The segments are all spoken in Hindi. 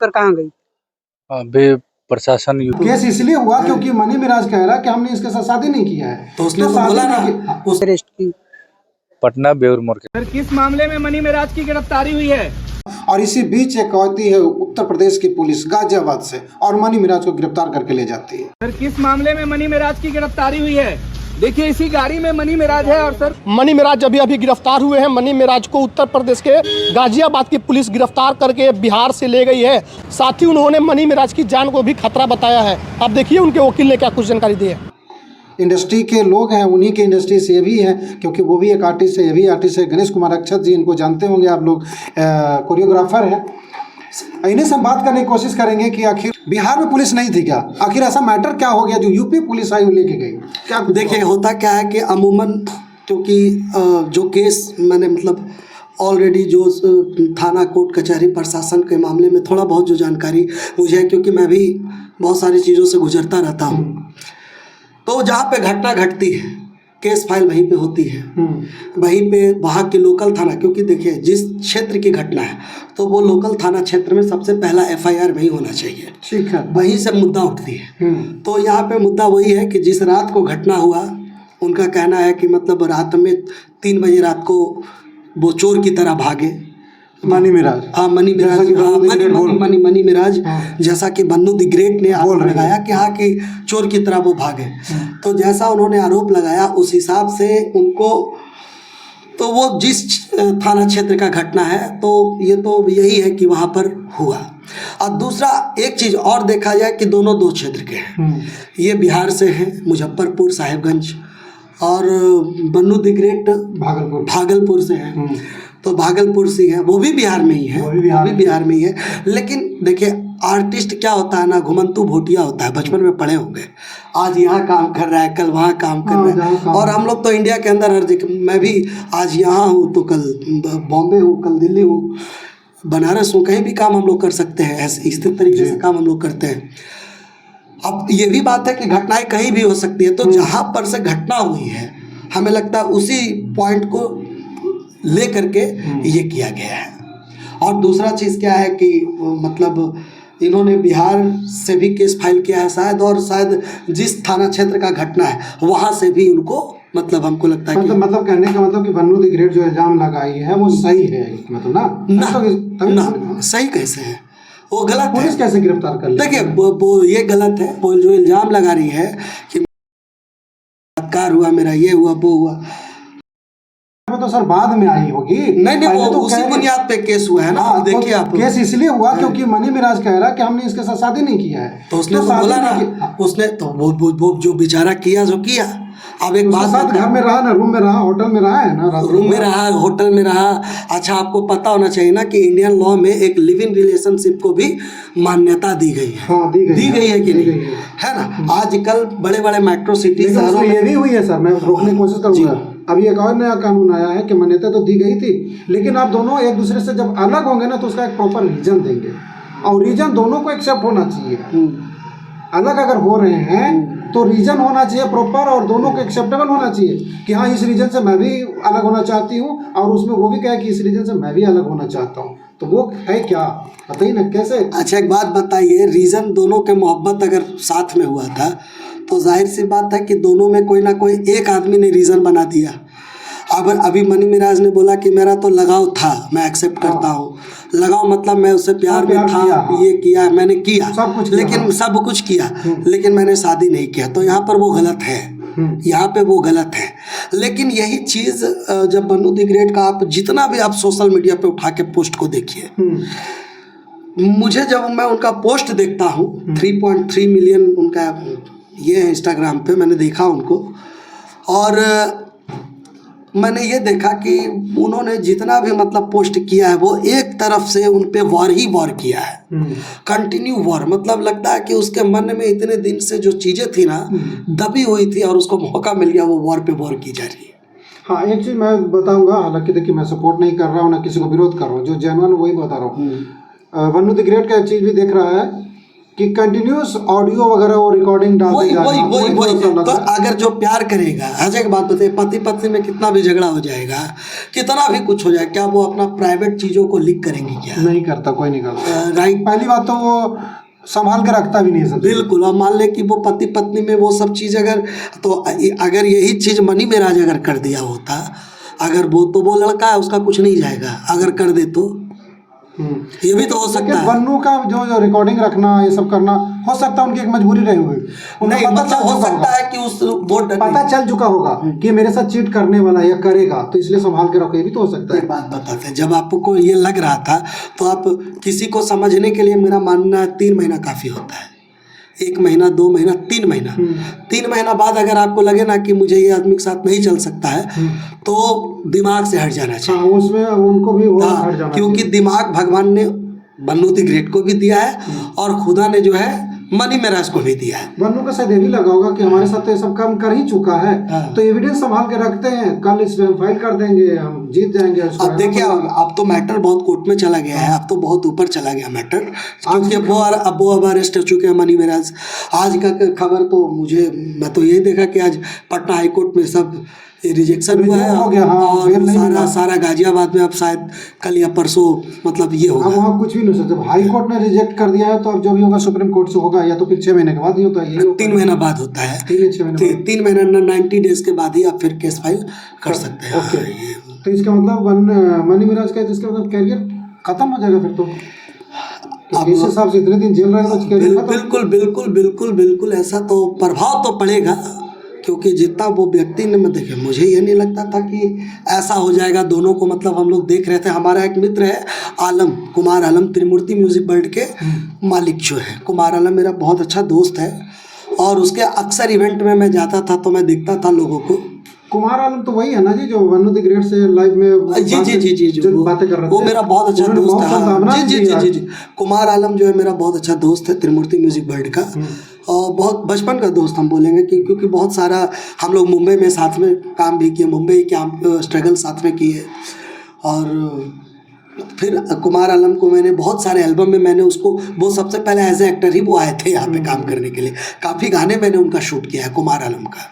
उत्तर कहाँ गई? अभी प्रशासन केस इसलिए हुआ क्योंकि मनी मिराज कह रहा है कि हमने इसके साथ शादी नहीं किया है, तो उसने तो बोला ना उस अरेस्ट की। पटना बेउर मोड़ के। किस मामले में मनी मिराज की गिरफ्तारी हुई है? और इसी बीच एक आती है उत्तर प्रदेश की पुलिस गाजियाबाद से और मनी मिराज को गिरफ्तार करके ले जाती है। सर किस मामले में मनी मिराज की गिरफ्तारी हुई है? देखिए इसी गाड़ी में मनी मिराज है और सर मनी मिराज अभी गिरफ्तार हुए हैं। मनी मिराज को उत्तर प्रदेश के गाजियाबाद की पुलिस गिरफ्तार करके बिहार से ले गई है। साथ ही उन्होंने मनी मिराज की जान को भी खतरा बताया है। अब देखिए उनके वकील ने क्या कुछ जानकारी दी है। इंडस्ट्री के लोग हैं, उन्हीं के इंडस्ट्री से ये भी हैं, क्योंकि वो भी एक आर्टिस्ट है, ये भी आर्टिस्ट है। गणेश कुमार अक्षत जी, इनको जानते होंगे आप लोग, कोरियोग्राफर हैं। इन्हीं से हम बात करने की कोशिश करेंगे कि आखिर बिहार में पुलिस नहीं थी क्या, आखिर ऐसा मैटर क्या हो गया जो यूपी पुलिस आई लेके गई? क्या देखिए होता क्या है कि अमूमन क्योंकि जो केस मैंने मतलब ऑलरेडी जो थाना कोर्ट कचहरी प्रशासन के मामले में थोड़ा बहुत जो जानकारी मुझे है, क्योंकि मैं भी बहुत सारी चीज़ों से गुजरता रहता हूँ, तो जहाँ पे घटना घटती है केस फाइल वहीं पे होती है, वहीं पे वहाँ के लोकल थाना, क्योंकि देखिए जिस क्षेत्र की घटना है तो वो लोकल थाना क्षेत्र में सबसे पहला FIR वही होना चाहिए। ठीक है, वहीं से मुद्दा उठती है। तो यहाँ पे मुद्दा वही है कि जिस रात को घटना हुआ, उनका कहना है कि मतलब रात में 3 बजे रात को वो चोर की तरह भागे मनी मिराज। हाँ मनी मिराज, मनी मिराज, जैसा कि बन्नू द ग्रेट ने आरोप लगाया कि हाँ कि चोर की तरह वो भागे। तो जैसा उन्होंने आरोप लगाया उस हिसाब से उनको, तो वो जिस थाना क्षेत्र का घटना है तो ये तो यही है कि वहाँ पर हुआ। और दूसरा एक चीज़ और देखा जाए कि दोनों 2 क्षेत्र के हैं। ये बिहार से हैं, मुजफ्फरपुर साहिबगंज, और बन्नू द ग्रेट भागलपुर से हैं। तो भागलपुर से है, वो भी बिहार में ही है, वो भी बिहार में ही है। लेकिन देखिए आर्टिस्ट क्या होता है ना, घुमंतू भोटिया होता है। बचपन में पढ़े होंगे, आज यहाँ काम कर रहा है, कल वहाँ काम कर रहा है। और हम लोग तो इंडिया के अंदर हर जगह, मैं भी आज यहाँ हूँ तो कल बॉम्बे हूँ, कल दिल्ली हूँ, बनारस हूँ, कहीं भी काम हम लोग कर सकते हैं। ऐसे इस तरीके से काम हम लोग करते हैं। अब ये भी बात है कि घटनाएं कहीं भी हो सकती है, तो जहाँ पर से घटना हुई है हमें लगता है उसी पॉइंट को ले करके ये किया गया है। और दूसरा चीज़ क्या है कि मतलब इन्होंने बिहार से भी केस फाइल किया है शायद, और शायद जिस थाना क्षेत्र का घटना है वहाँ से भी उनको मतलब हमको लगता है मतलब कहने का मतलब कि बन्नू द ग्रेट जो इल्जाम लगाई है वो सही है, मतलब ना सही कैसे है, वो गलत है। पुलिस कैसे गिरफ्तार कर ले? देखिए वो ये गलत है। वो जो इल्जाम लगा रही है कि बलात्कार हुआ, मेरा ये हुआ वो हुआ, तो सर बाद में आई होगी। नहीं वो तो उसी बुनियाद पे केस हुआ है ना। देखिए आप केस इसलिए हुआ क्योंकि मनी मिराज कह रहा है कि हमने इसके साथ शादी नहीं किया है। तो उसने तो बोला ना, उसने तो वो जो बेचारा किया जो किया। अब एक बात, घर में रहा ना, रूम में रहा, होटल में रहा है ना, रूम में रहा, होटल में रहा। अच्छा आपको पता होना चाहिए ना कि इंडियन लॉ में एक लिव इन रिलेशनशिप को भी मान्यता दी गई है। हाँ, दी गई है कि नहीं, है ना। आजकल बड़े बड़े मेट्रो सिटी शहरों में ये भी हुई है सर, मैं रोकने की कोशिश करूँगा। अभी एक और नया कानून आया है कि मान्यता तो दी गई थी, लेकिन आप दोनों एक दूसरे से जब अलग होंगे ना तो उसका एक प्रॉपर रीजन देंगे, और रीजन दोनों को एक्सेप्ट होना चाहिए। अलग अगर हो रहे हैं तो रीजन होना चाहिए प्रॉपर, और दोनों को एक्सेप्टेबल होना चाहिए कि हाँ इस रीजन से मैं भी अलग होना चाहती हूँ, और उसमें वो भी कहे कि इस रीजन से मैं भी अलग होना चाहता हूँ। तो वो है क्या, बताइए ना कैसे। अच्छा एक बात बताइए, रीजन दोनों के मोहब्बत अगर साथ में हुआ था तो जाहिर सी बात है कि दोनों में कोई ना कोई एक आदमी ने रीज़न बना दिया। अब अभी मनी मिराज ने बोला कि मेरा तो लगाव था, मैं एक्सेप्ट करता हूँ। लगाव मतलब मैं उससे प्यार में था, ये किया मैंने, किया सब कुछ, लेकिन सब कुछ किया, लेकिन मैंने शादी नहीं किया। तो यहाँ पर वो गलत है, यहाँ पे वो गलत है। लेकिन यही चीज़ जब बन्नू द ग्रेट का आप जितना भी आप सोशल मीडिया पे उठा के पोस्ट को देखिए, मुझे जब मैं उनका पोस्ट देखता हूँ 3.3 मिलियन उनका ये है इंस्टाग्राम पे, मैंने देखा उनको, और मैंने ये देखा कि उन्होंने जितना भी मतलब पोस्ट किया है वो एक तरफ से उन पे वॉर ही वॉर किया है, कंटिन्यू वॉर। मतलब लगता है कि उसके मन में इतने दिन से जो चीज़ें थी ना दबी हुई थी और उसको मौका मिल गया, वो वॉर पे वॉर की जा रही है। हाँ एक चीज़ मैं बताऊंगा, हालांकि देखिए मैं सपोर्ट नहीं कर रहा हूँ ना किसी को विरोध कर रहा हूँ, जो जेन्युइन वही बता रहा हूँ। बन्नू द ग्रेट का एक चीज़ भी देख रहा है कि कंटिन्यूस ऑडियो वगैरह वो रिकॉर्डिंग डाल वही देगा। वही वही वही थोड़ा सा तो लग रहा है। अगर जो प्यार करेगा, अजय की बात बताइए, पति पत्नी में कितना भी झगड़ा हो जाएगा, कितना भी कुछ हो जाए, क्या वो अपना प्राइवेट चीजों को लीक करेंगे क्या? नहीं करता, कोई नहीं करता। राइट, पहली बात तो वो संभाल के रखता भी नहीं है सब। बिल्कुल। और मान ले कि वो पति पत्नी में वो सब चीज़ अगर यही चीज़ मनी मेराज अगर कर दिया होता, अगर वो लड़का है उसका कुछ नहीं जाएगा, अगर कर दे तो ये भी तो हो सकता है। बन्नू का जो रिकॉर्डिंग रखना, ये सब करना, हो सकता है उनकी एक मजबूरी रही होगी। नहीं, मतलब हो सकता है कि उस वो पता चल चुका होगा कि मेरे साथ चीट करने वाला है या करेगा, तो इसलिए संभाल के रखो, ये भी तो हो सकता है। एक बात बताते हैं, जब आपको ये लग रहा था तो आप किसी को समझने के लिए, मेरा मानना है 3 महीना काफ़ी होता है। 1 महीना, 2 महीना, 3 महीना। 3 महीना बाद अगर आपको लगे ना कि मुझे ये आदमी के साथ नहीं चल सकता है, तो दिमाग से हट जाना चाहिए। हाँ, उसमें उनको भी वो हट जाना क्योंकि चाहिए। दिमाग भगवान ने बन्नू द ग्रेट को भी दिया है और खुदा ने जो है मनी मेराज को भी दिया है। बन्नू का शायद ये भी लगा होगा कि हमारे साथ तो ये सब काम कर ही चुका है, तो एविडेंस संभाल के रखते हैं, कल इस पे हम फाइल कर देंगे, हम जीत जाएंगे। अब देखिए, अब तो मैटर बहुत कोर्ट में चला गया है, अब तो बहुत ऊपर चला गया मैटर, क्योंकि अब अरेस्ट हो चुके हैं मनी मेराज। आज का खबर तो मैं तो यही देखा कि आज पटना हाई कोर्ट में सब रिजेक्शन हुआ है, हो गया, हाँ, और सारा गाजियाबाद में अब शायद कल या परसों मतलब ये होगा। अब वहाँ कुछ भी नहीं हो सकता। हाई कोर्ट ने रिजेक्ट कर दिया है, तो अब जो भी होगा सुप्रीम कोर्ट से होगा, या तो फिर 6 महीने के बाद ही होता है। 3 महीना बाद होता है, 3 महीना 90 डेज के बाद ही आप फिर केस फाइल कर सकते हैं। तो इसका मतलब मनी मेराज का इसका मतलब कैरियर खत्म हो जाएगा फिर तो। इस हिसाब से इतने दिन जेल रहेगा तो कैरियर खत्म। बिल्कुल बिल्कुल बिल्कुल बिल्कुल, ऐसा तो प्रभाव तो पड़ेगा, क्योंकि जितना वो व्यक्ति ने, मैं देखे, मुझे ये नहीं लगता था कि ऐसा हो जाएगा दोनों को। मतलब हम लोग देख रहे थे, हमारा एक मित्र है आलम, कुमार आलम, त्रिमूर्ति म्यूजिक वर्ल्ड के मालिक जो है, कुमार आलम मेरा बहुत अच्छा दोस्त है, और उसके अक्सर इवेंट में मैं जाता था तो मैं देखता था लोगों को। कुमार आलम तो वही है ना जी, जो बन्नू द ग्रेट से लाइव में जी बातें कर रहे थे। वो मेरा बहुत अच्छा दोस्त है। जी, कुमार आलम जो है मेरा बहुत अच्छा दोस्त है, त्रिमूर्ति म्यूजिक वर्ल्ड का, और बहुत बचपन का दोस्त हम बोलेंगे कि क्योंकि बहुत सारा हम लोग मुंबई में साथ में काम भी किए, मुंबई के स्ट्रगल साथ में किए। और फिर कुमार आलम को मैंने बहुत सारे एल्बम में, मैंने उसको, वो सबसे पहले एज ए एक्टर ही वो आए थे यहाँ पे काम करने के लिए। काफ़ी गाने मैंने उनका शूट किया है, कुमार आलम का।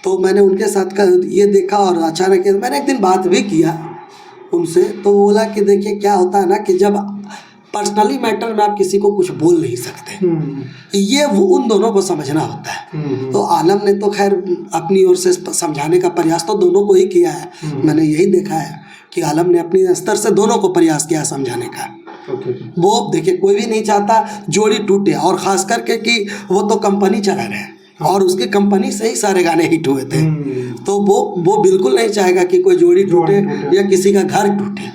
तो मैंने उनके साथ का ये देखा, और अचानक मैंने एक दिन बात भी किया उनसे, तो बोला कि देखिए क्या होता है ना कि जब पर्सनली मैटर में आप किसी को कुछ बोल नहीं सकते, ये वो उन दोनों को समझना होता है। तो आलम ने तो खैर अपनी ओर से समझाने का प्रयास तो दोनों को ही किया है। मैंने यही देखा है कि आलम ने अपने स्तर से दोनों को प्रयास किया समझाने का। वो देखिए, कोई भी नहीं चाहता जोड़ी टूटे, और खास करके कि वो तो कंपनी चला रहे हैं और उसकी कंपनी से ही सारे गाने हिट हुए थे, तो वो बिल्कुल नहीं चाहेगा कि कोई जोड़ी टूटे या किसी का घर टूटे।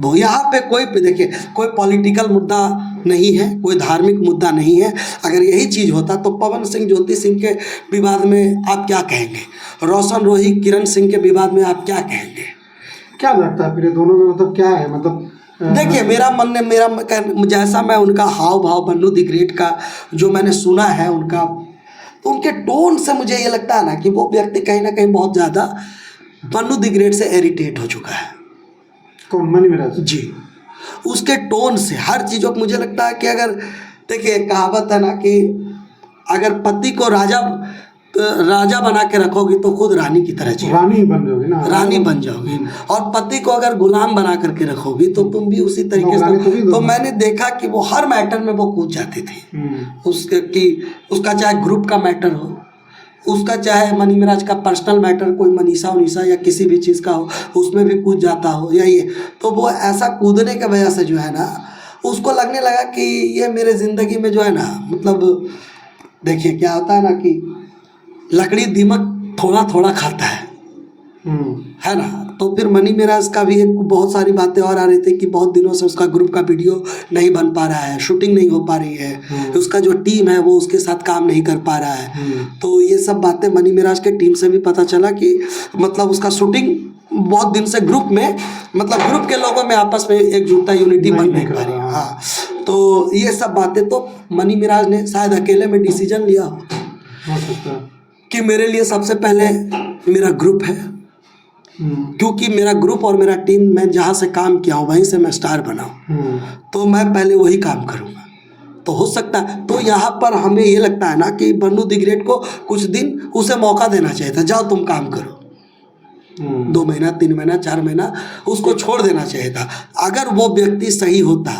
वो यहाँ पे देखिए, कोई पॉलिटिकल मुद्दा नहीं है, कोई धार्मिक मुद्दा नहीं है। अगर यही चीज़ होता तो पवन सिंह ज्योति सिंह के विवाद में आप क्या कहेंगे, रोशन रोही किरण सिंह के विवाद में आप क्या कहेंगे? क्या लगता है फिर दोनों में मतलब क्या है? मतलब देखिए, जैसा मैं उनका हाव भाव बन्नू द ग्रेट का जो मैंने सुना है उनका, तो उनके टोन से मुझे ये लगता है ना कि वो व्यक्ति कहीं ना कहीं बहुत ज़्यादा बन्नू द ग्रेट से इरिटेट हो चुका है। कौन? मनी मेराज जी, उसके टोन से हर चीज़ों को मुझे लगता है कि अगर देखिए, कहावत है ना कि अगर पति को राजा बना के रखोगी तो खुद रानी की तरह जी, रानी बन जाओगी ना, रानी बन जाओगी। और पति को अगर गुलाम बना करके रखोगी तो तुम भी उसी तरीके से। तो मैंने देखा कि वो हर मैटर में वो कूद जाती थी, उसका चाहे ग्रुप का मैटर हो, उसका चाहे मनी मेराज का पर्सनल मैटर, कोई मनीषा या किसी भी चीज़ का हो, उसमें भी कूद जाता हो या ये। तो वो ऐसा कूदने की वजह से जो है ना, उसको लगने लगा कि ये मेरे ज़िंदगी में जो है ना, मतलब देखिए क्या होता है ना कि लकड़ी दीमक थोड़ा थोड़ा खाता है ना। तो फिर मनी मेराज का भी एक बहुत सारी बातें और आ रही थी कि बहुत दिनों से उसका ग्रुप का वीडियो नहीं बन पा रहा है, शूटिंग नहीं हो पा रही है, उसका जो टीम है वो उसके साथ काम नहीं कर पा रहा है। तो ये सब बातें मनी मेराज के टीम से भी पता चला कि मतलब उसका शूटिंग बहुत दिन से ग्रुप में, मतलब ग्रुप के लोगों में आपस में एकजुटता, यूनिटी बन नहीं पा रही। हाँ, तो ये सब बातें तो मनी मेराज ने शायद अकेले में डिसीजन लिया हो कि मेरे लिए सबसे पहले मेरा ग्रुप है, क्योंकि मेरा ग्रुप और मेरा टीम, मैं जहाँ से काम किया हूँ वहीं से मैं स्टार बना हूँ, तो मैं पहले वही काम करूँगा। तो हो सकता है। तो यहाँ पर हमें ये लगता है ना कि बन्नू द ग्रेट को कुछ दिन उसे मौका देना चाहिए था, जाओ तुम काम करो, 2 महीना 3 महीना 4 महीना उसको छोड़ देना चाहिए था। अगर वो व्यक्ति सही होता,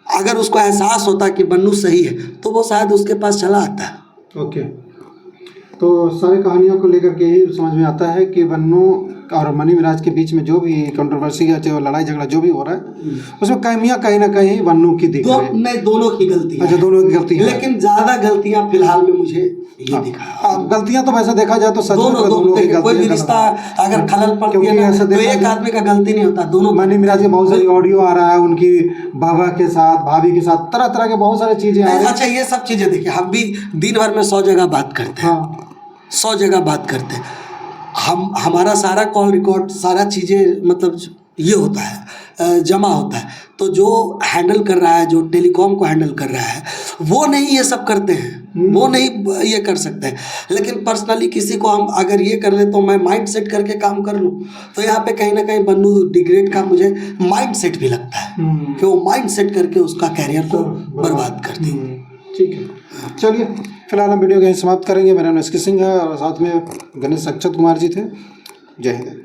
अगर उसको एहसास होता कि बन्नू सही है, तो वो शायद उसके पास चला आता। ओके, तो सारी कहानियों को लेकर के ही समझ में आता है कि बन्नू और मनी मिराज के बीच में जो भी कंट्रोवर्सी या चाहे लड़ाई झगड़ा जो भी हो रहा है, उसमें कमियां कहीं ना कहीं बन्नू की दिख रही है। नहीं, दोनों की गलती है। अच्छा, दोनों की गलती है, लेकिन ज्यादा गलतियां फिलहाल में मुझे ये दिखा। गलतियां तो वैसे देखा जाए तो सच में दोनों की कोई भी रिश्ता अगर खलल पड़ती है ना, तो एक आदमी का गलती नहीं होता, दोनों। मनी मिराज के बहुत सारी ऑडियो आ रहा है उनकी बाबा के साथ, भाभी के साथ, तरह तरह के बहुत सारी चीजें आ रही हैं। अच्छा, ये सब चीजें देखिए, हम भी दिन भर में 100 जगह बात करते हैं, 100 जगह बात करते हैं। हमारा सारा कॉल रिकॉर्ड, सारा चीज़ें मतलब ये होता है, जमा होता है। तो जो हैंडल कर रहा है, जो टेलीकॉम को हैंडल कर रहा है, वो नहीं ये सब करते हैं, वो नहीं ये कर सकते हैं। लेकिन पर्सनली किसी को हम अगर ये कर ले तो मैं माइंड सेट करके काम कर लूँ, तो यहाँ पे कहीं ना कहीं बन्नू द ग्रेट का मुझे माइंड सेट भी लगता है कि वो माइंड सेट करके उसका कैरियर को बर्बाद कर दी। ठीक है, चलिए फिलहाल हम वीडियो को यहीं समाप्त करेंगे। मेरा नाम एसके सिंह है और साथ में गणेश अक्षत कुमार जी थे। जय हिंद।